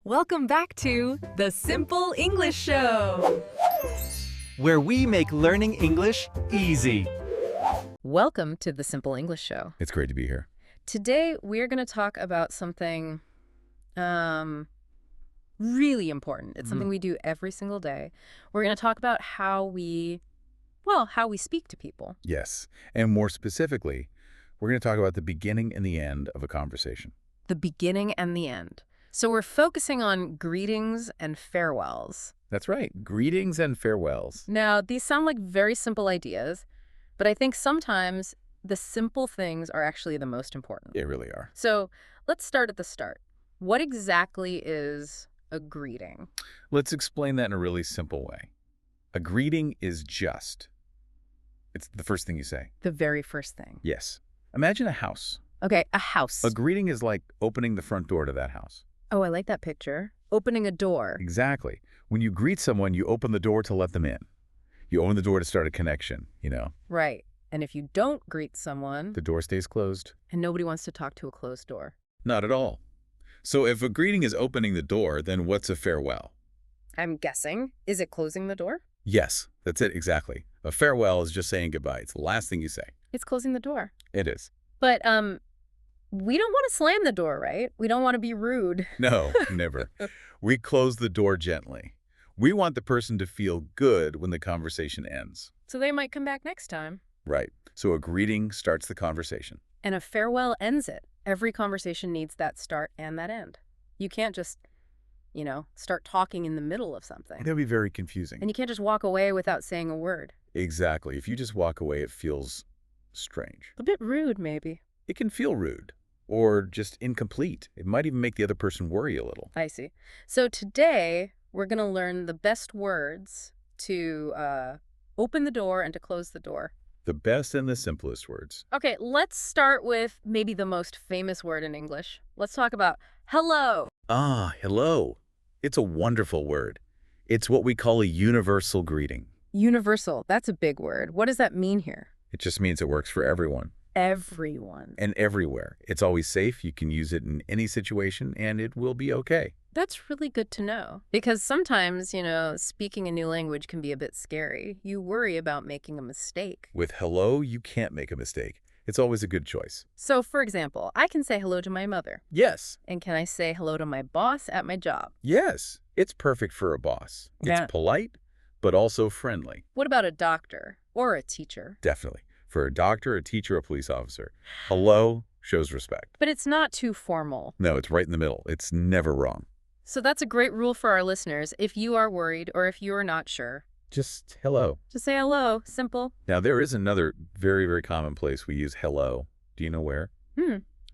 Welcome back to The Simple English Show, where we make learning English easy. Welcome to The Simple English Show. It's great to be here. Today, we're going to talk about something really important. It's something we do every single day. We're going to talk about how we speak to people. Yes, and more specifically, we're going to talk about the beginning and the end of a conversation. The beginning and the end. So we're focusing on greetings and farewells. That's right, greetings and farewells. Now, these sound like very simple ideas, but I think sometimes the simple things are actually the most important. They really are. So let's start at the start. What exactly is a greeting? Let's explain that in a really simple way. A greeting is it's the first thing you say. The very first thing. Yes. Imagine a house. Okay, a house. A greeting is like opening the front door to that house. Oh, I like that picture. Opening a door. Exactly. When you greet someone, you open the door to let them in. You open the door to start a connection, Right. And if you don't greet someone, The door stays closed. and nobody wants to talk to a closed door. Not at all. So if a greeting is opening the door, then what's a farewell? I'm guessing. Is it closing the door? Yes, that's it, exactly. A farewell is just saying goodbye. It's the last thing you say. It's closing the door. It is. But we don't want to slam the door, right? We don't want to be rude. No, never. We close the door gently. We want the person to feel good when the conversation ends. So they might come back next time. Right. So a greeting starts the conversation. And a farewell ends it. Every conversation needs that start and that end. You can't just, start talking in the middle of something. That would be very confusing. And you can't just walk away without saying a word. Exactly. If you just walk away, it feels strange. A bit rude, maybe. It can feel rude or just incomplete. It might even make the other person worry a little. I see. So today, we're going to learn the best words to open the door and to close the door. The best and the simplest words. Okay, let's start with maybe the most famous word in English. Let's talk about hello. Ah, hello. It's a wonderful word. It's what we call a universal greeting. Universal. That's a big word. What does that mean here? It just means it works for everyone. Everyone. And everywhere. It's always safe. You can use it in any situation, and it will be okay. That's really good to know. Because sometimes, speaking a new language can be a bit scary. You worry about making a mistake. With hello, you can't make a mistake. It's always a good choice. So, for example, I can say hello to my mother. Yes. And can I say hello to my boss at my job? Yes. It's perfect for a boss. Yeah. It's polite, but also friendly. What about a doctor or a teacher? Definitely. For a doctor, a teacher, a police officer, hello shows respect. But it's not too formal. No, it's right in the middle. It's never wrong. So that's a great rule for our listeners. If you are worried or if you are not sure, Just hello. just say hello. Simple. Now, there is another very, very common place we use hello. Do you know where?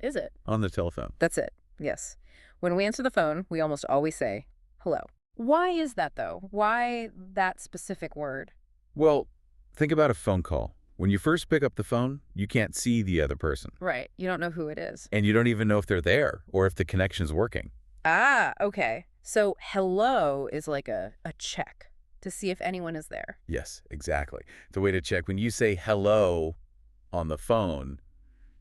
Is it? On the telephone. That's it. Yes. When we answer the phone, we almost always say hello. Why is that, though? Why that specific word? Well, think about a phone call. When you first pick up the phone, you can't see the other person. Right. You don't know who it is. And you don't even know if they're there or if the connection's working. Ah, okay. So hello is like a check to see if anyone is there. Yes, exactly. It's a way to check. When you say hello on the phone,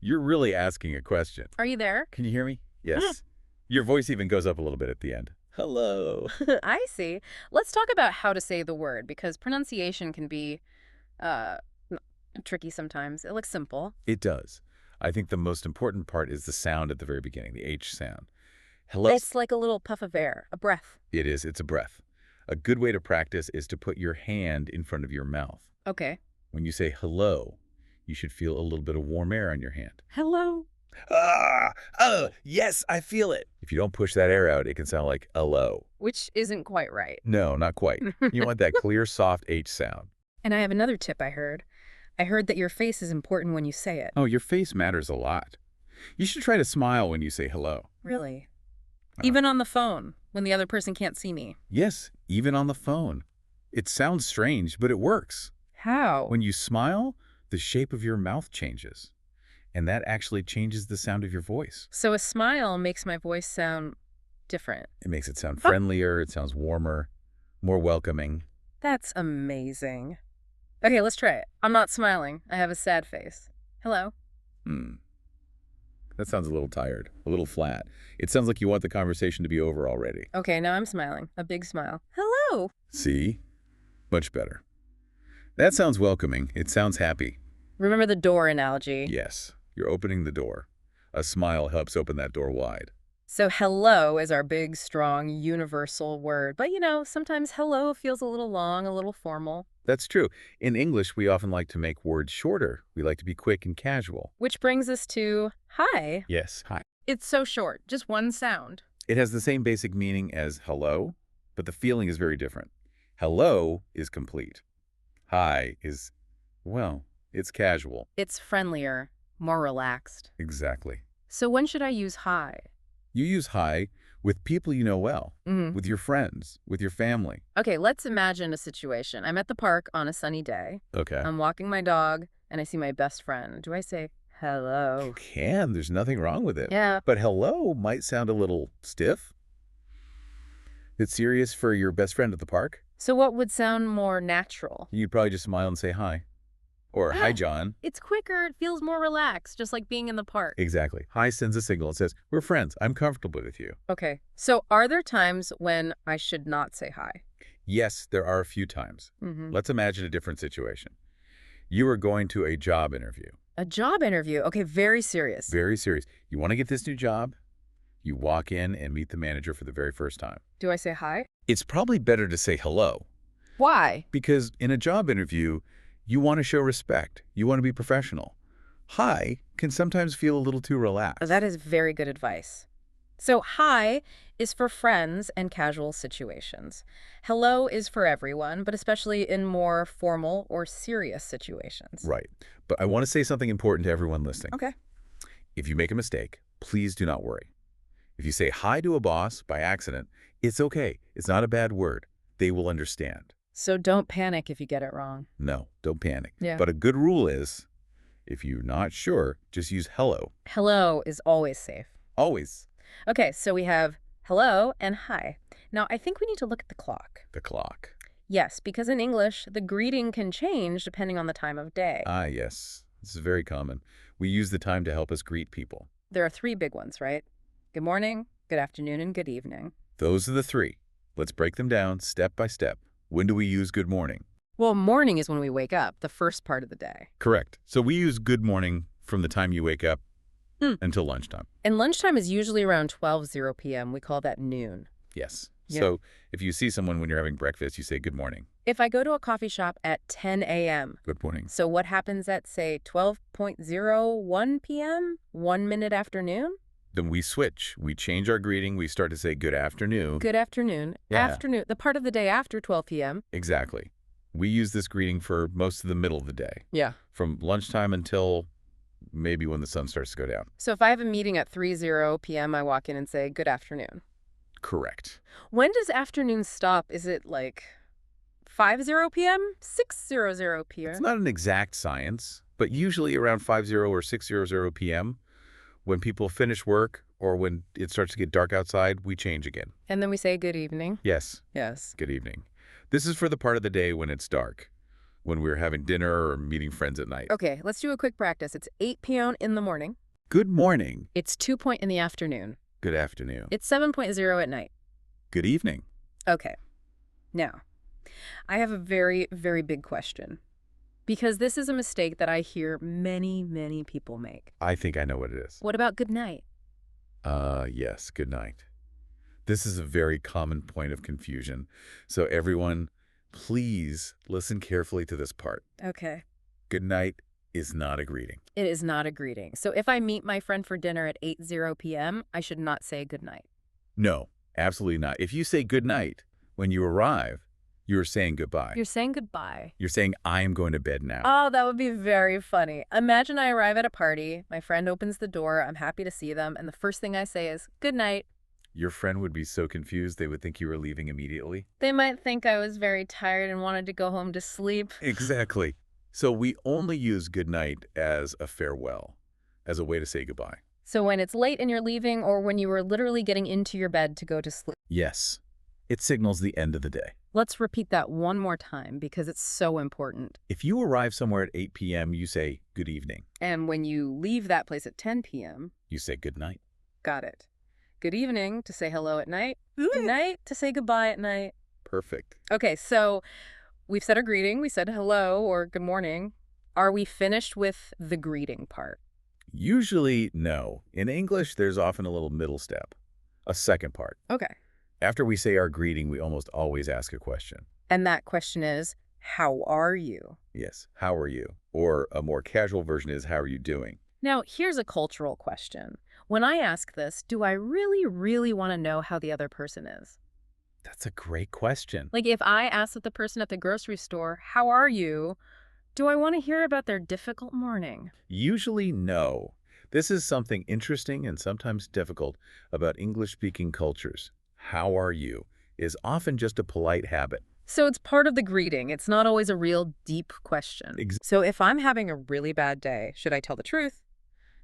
you're really asking a question. Are you there? Can you hear me? Yes. Your voice even goes up a little bit at the end. Hello. I see. Let's talk about how to say the word, because pronunciation can be tricky sometimes. It looks simple. It does. I think the most important part is the sound at the very beginning, the H sound. Hello. It's like a little puff of air, a breath. It is. It's a breath. A good way to practice is to put your hand in front of your mouth. Okay. When you say hello, you should feel a little bit of warm air on your hand. Hello. Yes, I feel it. If you don't push that air out, it can sound like hello. Which isn't quite right. No, not quite. You want that clear, soft H sound. And I have another tip I heard. I heard that your face is important when you say it. Oh, your face matters a lot. You should try to smile when you say hello. Really? Even on the phone, when the other person can't see me. Yes, even on the phone. It sounds strange, but it works. How? When you smile, the shape of your mouth changes. And that actually changes the sound of your voice. So a smile makes my voice sound different. It makes it sound friendlier, it sounds warmer, more welcoming. That's amazing. Okay, let's try it. I'm not smiling. I have a sad face. Hello. That sounds a little tired, a little flat. It sounds like you want the conversation to be over already. Okay, now I'm smiling. A big smile. Hello! See? Much better. That sounds welcoming. It sounds happy. Remember the door analogy? Yes, you're opening the door. A smile helps open that door wide. So hello is our big, strong, universal word. But, sometimes hello feels a little long, a little formal. That's true. In English, we often like to make words shorter. We like to be quick and casual. Which brings us to hi. Yes, hi. It's so short, just one sound. It has the same basic meaning as hello, but the feeling is very different. Hello is complete. Hi is, well, it's casual. It's friendlier, more relaxed. Exactly. So when should I use hi? You use hi with people you know well, with your friends, with your family. Okay, let's imagine a situation. I'm at the park on a sunny day. Okay. I'm walking my dog, and I see my best friend. Do I say hello? You can. There's nothing wrong with it. Yeah. But hello might sound a little stiff. It's serious for your best friend at the park. So what would sound more natural? You'd probably just smile and say hi. Or, hi, John. It's quicker. It feels more relaxed, just like being in the park. Exactly. Hi sends a signal. It says, we're friends. I'm comfortable with you. Okay. So are there times when I should not say hi? Yes, there are a few times. Let's imagine a different situation. You are going to a job interview. A job interview? Okay, very serious. Very serious. You want to get this new job? You walk in and meet the manager for the very first time. Do I say hi? It's probably better to say hello. Why? Because in a job interview, you want to show respect. You want to be professional. Hi can sometimes feel a little too relaxed. That is very good advice. So hi is for friends and casual situations. Hello is for everyone, but especially in more formal or serious situations. Right. But I want to say something important to everyone listening. Okay. If you make a mistake, please do not worry. If you say hi to a boss by accident, it's okay. It's not a bad word. They will understand. So don't panic if you get it wrong. No, don't panic. Yeah. But a good rule is, if you're not sure, just use hello. Hello is always safe. Always. Okay, so we have hello and hi. Now, I think we need to look at the clock. The clock. Yes, because in English, the greeting can change depending on the time of day. Ah, yes. This is very common. We use the time to help us greet people. There are three big ones, right? Good morning, good afternoon, and good evening. Those are the three. Let's break them down step by step. When do we use good morning? Well, morning is when we wake up, the first part of the day. Correct. So we use good morning from the time you wake up until lunchtime. And lunchtime is usually around 12:00 p.m. We call that noon. Yes. Yeah. So if you see someone when you're having breakfast, you say good morning. If I go to a coffee shop at 10 a.m., Good morning. so what happens at, say, 12:01 p.m., 1 minute after noon? Then we switch. We change our greeting. We start to say good afternoon. Good afternoon. Yeah. Afternoon, the part of the day after 12 p.m. Exactly. We use this greeting for most of the middle of the day, Yeah. from lunchtime until maybe when the sun starts to go down. So if I have a meeting at 3:00 p.m., I walk in and say good afternoon. Correct. When does afternoon stop? Is it like 5:00 p.m., 6:00 p.m.? It's not an exact science, but usually around 5:00 or 6:00 p.m., when people finish work or when it starts to get dark outside, we change again. And then we say good evening. Yes. Yes. Good evening. This is for the part of the day when it's dark, when we're having dinner or meeting friends at night. Okay, let's do a quick practice. It's 8 p.m. in the morning. Good morning. It's 2 in the afternoon. Good afternoon. It's 7:00 at night. Good evening. Okay. Now, I have a very, very big question. Because this is a mistake that I hear many, many people make. I think I know what it is. What about good night? Yes, good night. This is a very common point of confusion. So everyone, please listen carefully to this part. Okay. Good night is not a greeting. It is not a greeting. So if I meet my friend for dinner at 8:00 p.m., I should not say good night. No, absolutely not. If you say good night when you arrive, you're saying goodbye. You're saying goodbye. You're saying, I am going to bed now. Oh, that would be very funny. Imagine I arrive at a party, my friend opens the door, I'm happy to see them, and the first thing I say is, good night. Your friend would be so confused they would think you were leaving immediately. They might think I was very tired and wanted to go home to sleep. Exactly. So we only use good night as a farewell, as a way to say goodbye. So when it's late and you're leaving, or when you were literally getting into your bed to go to sleep. Yes. It signals the end of the day. Let's repeat that one more time because it's so important. If you arrive somewhere at 8 p.m., you say good evening. And when you leave that place at 10 p.m., You say good night. got it. Good evening to say hello at night. Good night to say goodbye at night. Perfect. Okay, so we've said our greeting. We said hello or good morning. Are we finished with the greeting part? Usually, no. In English, there's often a little middle step, a second part. Okay. After we say our greeting, we almost always ask a question. And that question is, how are you? Yes, how are you? Or a more casual version is, how are you doing? Now, here's a cultural question. When I ask this, do I really, really want to know how the other person is? That's a great question. Like if I ask the person at the grocery store, how are you? Do I want to hear about their difficult morning? Usually, no. This is something interesting and sometimes difficult about English-speaking cultures. How are you is often just a polite habit. So it's part of the greeting. It's not always a real deep question. So if I'm having a really bad day, should I tell the truth?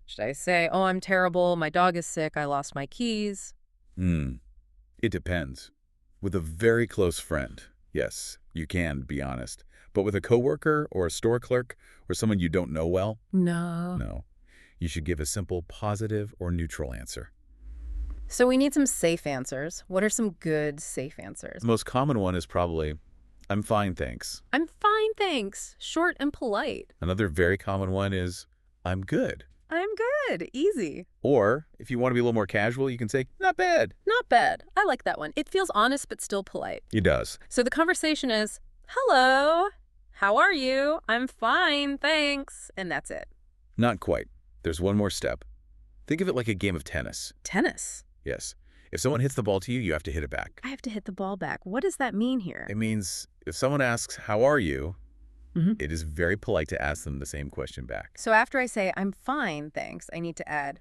Should I say, oh, I'm terrible, my dog is sick, I lost my keys? It depends. With a very close friend, yes, you can be honest. But with a coworker or a store clerk or someone you don't know well, no. You should give a simple positive or neutral answer. So we need some safe answers. What are some good safe answers? The most common one is probably, I'm fine, thanks. I'm fine, thanks. Short and polite. Another very common one is, I'm good. I'm good. Easy. Or, if you want to be a little more casual, you can say, not bad. Not bad. I like that one. It feels honest but still polite. It does. So the conversation is, hello, how are you? I'm fine, thanks. And that's it. Not quite. There's one more step. Think of it like a game of tennis. Tennis? Yes. If someone hits the ball to you, you have to hit it back. I have to hit the ball back. What does that mean here? It means if someone asks, how are you? Mhm. It is very polite to ask them the same question back. So after I say, I'm fine, thanks, I need to add,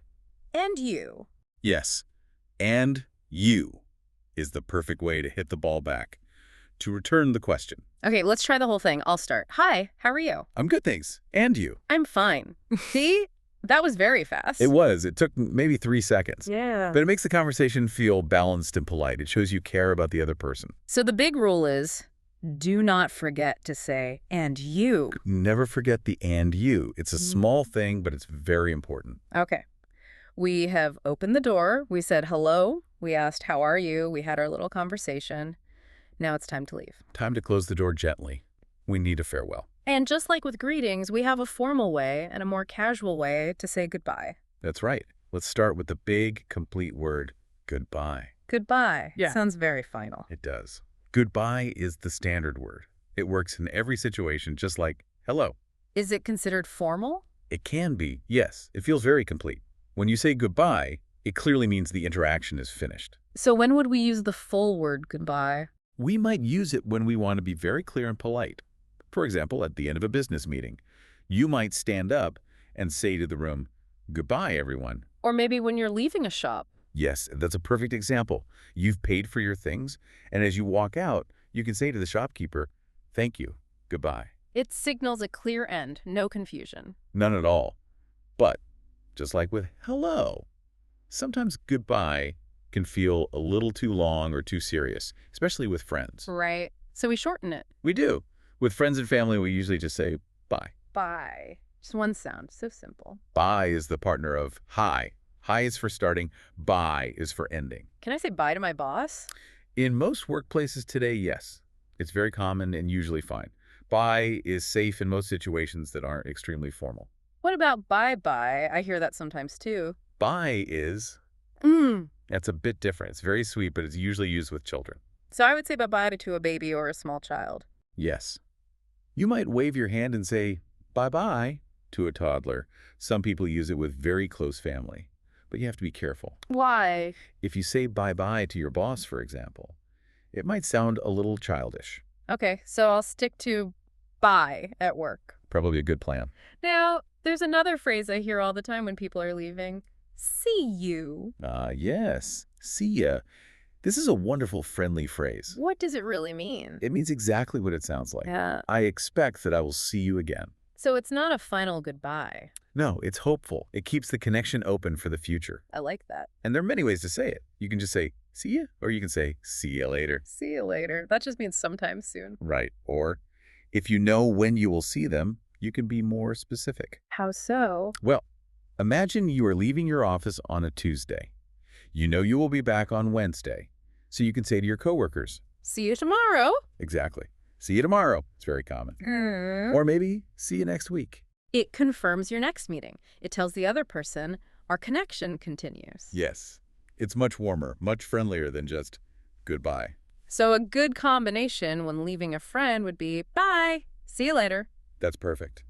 and you. Yes. And you is the perfect way to hit the ball back. To return the question. Okay, let's try the whole thing. I'll start. Hi, how are you? I'm good, thanks. And you? I'm fine. See? That was very fast. It was. It took maybe 3 seconds. Yeah. But it makes the conversation feel balanced and polite. It shows you care about the other person. So the big rule is, do not forget to say, and you. Never forget the and you. It's a small thing, but it's very important. Okay. We have opened the door. We said hello. We asked, how are you? We had our little conversation. Now it's time to leave. Time to close the door gently. We need a farewell. And just like with greetings, we have a formal way and a more casual way to say goodbye. That's right. Let's start with the big, complete word, goodbye. Goodbye. Yeah. Sounds very final. It does. Goodbye is the standard word. It works in every situation, just like hello. Is it considered formal? It can be, yes. It feels very complete. When you say goodbye, it clearly means the interaction is finished. So when would we use the full word goodbye? We might use it when we want to be very clear and polite. For example, at the end of a business meeting, you might stand up and say to the room, goodbye, everyone. Or maybe when you're leaving a shop. Yes, that's a perfect example. You've paid for your things, and as you walk out, you can say to the shopkeeper, thank you, goodbye. It signals a clear end, no confusion. None at all. But, just like with hello, sometimes goodbye can feel a little too long or too serious, especially with friends. Right. So we shorten it. We do. With friends and family, we usually just say bye. Bye. Just one sound. So simple. Bye is the partner of hi. Hi is for starting. Bye is for ending. Can I say bye to my boss? In most workplaces today, yes. It's very common and usually fine. Bye is safe in most situations that aren't extremely formal. What about bye-bye? I hear that sometimes too. Bye is... That's a bit different. It's very sweet, but it's usually used with children. So I would say bye-bye to a baby or a small child. Yes. You might wave your hand and say bye-bye to a toddler. Some people use it with very close family, but you have to be careful. Why? If you say bye-bye to your boss, for example, it might sound a little childish. Okay, so I'll stick to bye at work. Probably a good plan. Now, there's another phrase I hear all the time when people are leaving. See you. Yes. See ya. This is a wonderful, friendly phrase. What does it really mean? It means exactly what it sounds like. Yeah. I expect that I will see you again. So it's not a final goodbye. No, it's hopeful. It keeps the connection open for the future. I like that. And there are many ways to say it. You can just say, see ya. Or you can say, see you later. See you later. That just means sometime soon. Right. Or if you know when you will see them, you can be more specific. How so? Well, imagine you are leaving your office on a Tuesday. You know you will be back on Wednesday. So you can say to your coworkers, See you tomorrow. exactly, see you tomorrow. It's very common. Or maybe see you next week. It confirms your next meeting. It tells the other person our connection continues. Yes. It's much warmer, much friendlier than just goodbye. So a good combination when leaving a friend would be, bye, see you later. That's perfect.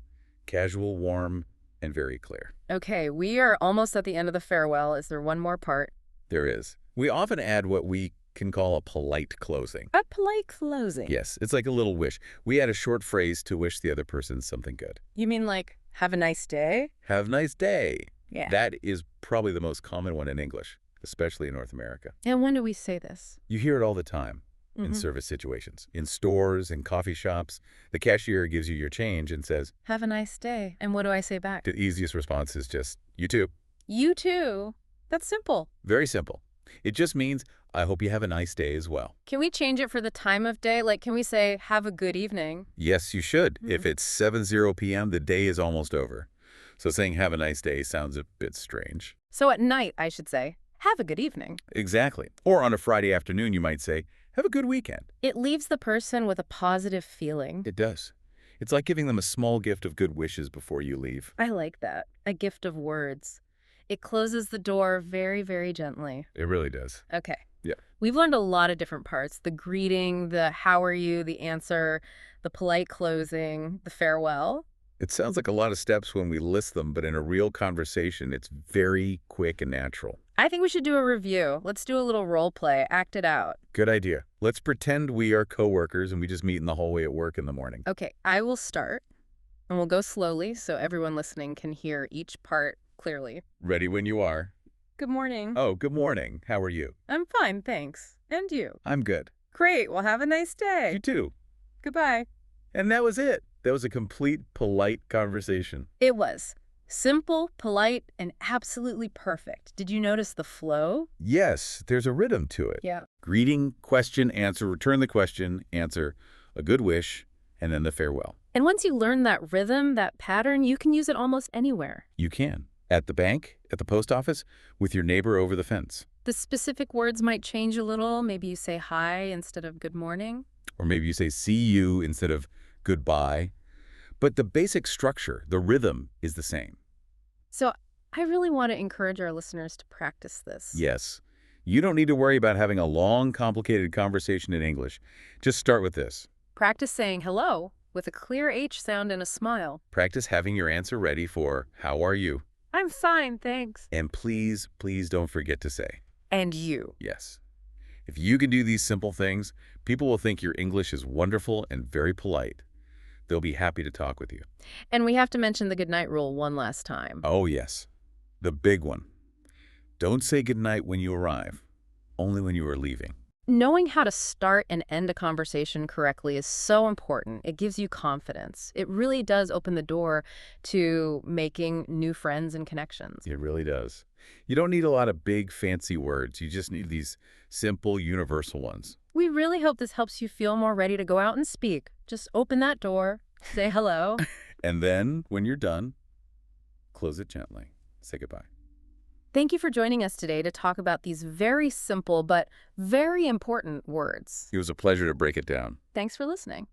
Casual, warm, and very clear. Okay, we are almost at the end of the farewell. Is there one more part? There is. We often add what we can call a polite closing. A polite closing. Yes, it's like a little wish. We add a short phrase to wish the other person something good. You mean like, have a nice day? Have a nice day. Yeah. That is probably the most common one in English, especially in North America. And when do we say this? You hear it all the time in service situations, in stores, in coffee shops. The cashier gives you your change and says, Have a nice day. And what do I say back? the easiest response is just, you too. You too. That's simple. Very simple. It just means, I hope you have a nice day as well. Can we change it for the time of day? Like, can we say, have a good evening? Yes, you should. If it's 7:00 p.m., the day is almost over. So saying have a nice day sounds a bit strange. So at night, I should say, have a good evening. Exactly. Or on a Friday afternoon, you might say, have a good weekend. It leaves the person with a positive feeling. It does. It's like giving them a small gift of good wishes before you leave. I like that. A gift of words. It closes the door very, very gently. It really does. Okay. Yeah. We've learned a lot of different parts. The greeting, the how are you, the answer, the polite closing, the farewell. It sounds like a lot of steps when we list them, but in a real conversation, it's very quick and natural. I think we should do a review. Let's do a little role play. Act it out. Good idea. Let's pretend we are coworkers and we just meet in the hallway at work in the morning. Okay, I will start, and we'll go slowly so everyone listening can hear each part clearly. Ready when you are. Good morning. Oh, good morning. How are you? I'm fine, thanks. And you? I'm good. Great. Well, have a nice You day. too. Goodbye. And that was it. That was a complete, polite conversation. It was simple, polite, and absolutely perfect. Did you notice the flow? Yes, there's a rhythm to it. Yeah. Greeting, question, answer, return the question, answer, a good wish, and then the farewell. And once you learn that rhythm, that pattern, you can use it almost anywhere. You can. At the bank, at the post office, with your neighbor over the fence. The specific words might change a little. Maybe you say hi instead of good morning. Or maybe you say see you instead of goodbye. But the basic structure, the rhythm, is the same. So I really want to encourage our listeners to practice this. Yes. You don't need to worry about having a long, complicated conversation in English. Just start with this. Practice saying hello with a clear H sound and a smile. Practice having your answer ready for how are you? I'm fine, thanks. And please, please don't forget to say And you. yes. If you can do these simple things, people will think your English is wonderful and very polite. They'll be happy to talk with you. And we have to mention the goodnight rule one last time. Oh, yes. The big one. Don't say goodnight when you arrive, only when you are leaving. Knowing how to start and end a conversation correctly is so important. It gives you confidence. It really does open the door to making new friends and connections. It really does. You don't need a lot of big, fancy words. You just need these simple, universal ones. We really hope this helps you feel more ready to go out and speak. Just open that door, say hello. And then, when you're done, close it gently. Say goodbye. Thank you for joining us today to talk about these very simple but very important words. It was a pleasure to break it down. Thanks for listening.